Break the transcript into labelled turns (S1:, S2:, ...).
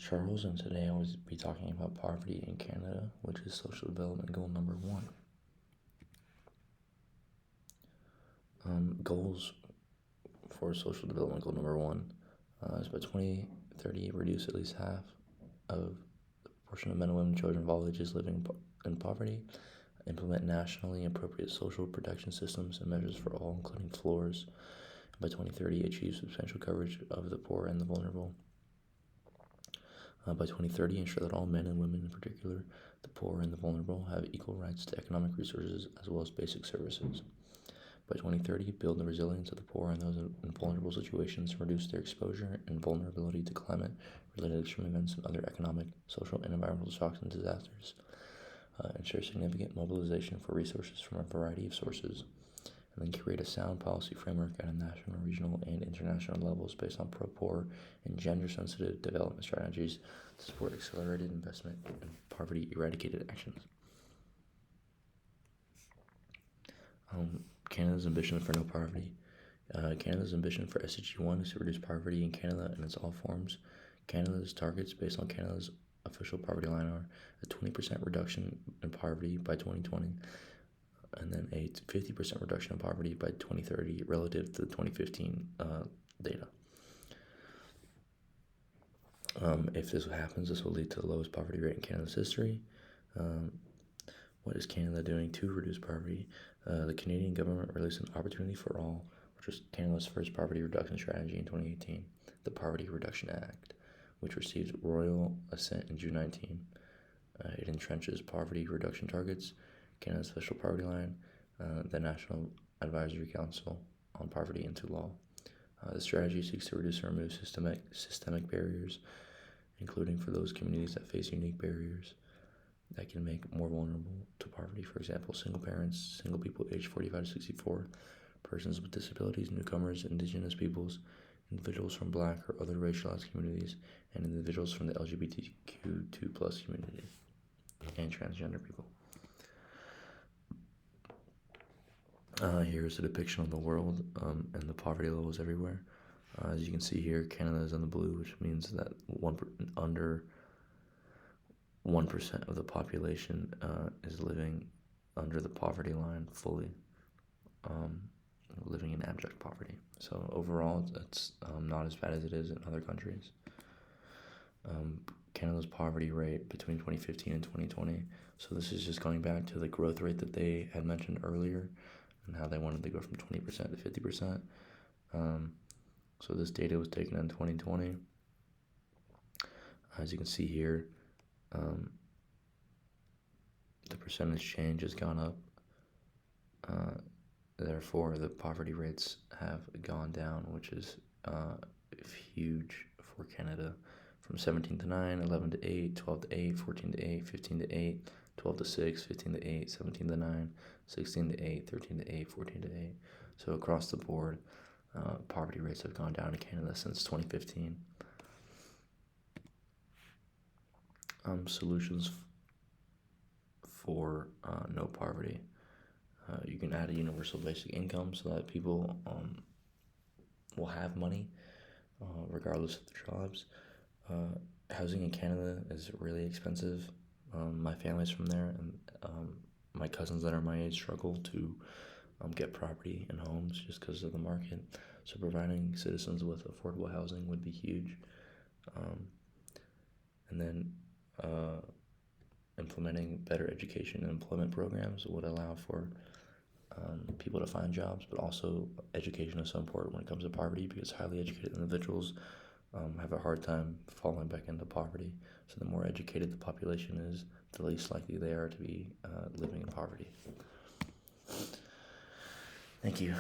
S1: Charles, and today I will be talking about poverty in Canada, which is social development goal number 1. Goals for social development goal number 1 is by 2030 reduce at least half of the proportion of men and women and children of all ages living in poverty, implement nationally appropriate social protection systems and measures for all, including floors, and by 2030 achieve substantial coverage of the poor and the vulnerable. By 2030, ensure that all men and women, in particular the poor and the vulnerable, have equal rights to economic resources as well as basic services. By 2030, build the resilience of the poor and those in vulnerable situations to reduce their exposure and vulnerability to climate-related extreme events and other economic, social, and environmental shocks and disasters. Ensure significant mobilization for resources from a variety of sources, and then create a sound policy framework at a national, regional, and international levels based on pro-poor and gender-sensitive development strategies to support accelerated investment in poverty-eradicated actions. Canada's ambition for no poverty. Canada's ambition for SDG 1 is to reduce poverty in Canada in its all forms. Canada's targets based on Canada's official poverty line are a 20% reduction in poverty by 2020, and then a 50% reduction in poverty by 2030 relative to the 2015 data. If this happens, this will lead to the lowest poverty rate in Canada's history. What is Canada doing to reduce poverty? The Canadian government released an Opportunity for All, which was Canada's first poverty reduction strategy in 2018, the Poverty Reduction Act, which received royal assent in June 19. It entrenches poverty reduction targets, Canada's official poverty line, the National Advisory Council on Poverty into law. The strategy seeks to reduce and remove systemic barriers, including for those communities that face unique barriers that can make more vulnerable to poverty. For example, single parents, single people aged 45 to 64, persons with disabilities, newcomers, indigenous peoples, individuals from Black or other racialized communities, and individuals from the LGBTQ2+ community, and transgender people. Here's a depiction of the world and the poverty levels everywhere. As you can see here, Canada is in the blue, which means that under 1% of the population is living under the poverty line fully, living in abject poverty. So overall, it's not as bad as it is in other countries. Canada's poverty rate between 2015 and 2020. So this is just going back to the growth rate that they had mentioned earlier and how they wanted to go from 20% to 50%. So this data was taken in 2020. As you can see here, the percentage change has gone up. Therefore, the poverty rates have gone down, which is huge for Canada. From 17 to 9, 11 to 8, 12 to 8, 14 to 8, 15 to 8, 12 to 6, 15 to 8, 17 to 9, 16 to 8, 13 to 8, 14 to 8. So across the board, poverty rates have gone down in Canada since 2015. Solutions for no poverty. You can add a universal basic income so that people will have money regardless of their jobs. Housing in Canada is really expensive. My family's from there, and my cousins that are my age struggle to get property and homes just because of the market. So providing citizens with affordable housing would be huge. And then implementing better education and employment programs would allow for people to find jobs, but also education is so important when it comes to poverty because highly educated individuals have a hard time falling back into poverty. So the more educated the population is, the least likely they are to be living in poverty. Thank you.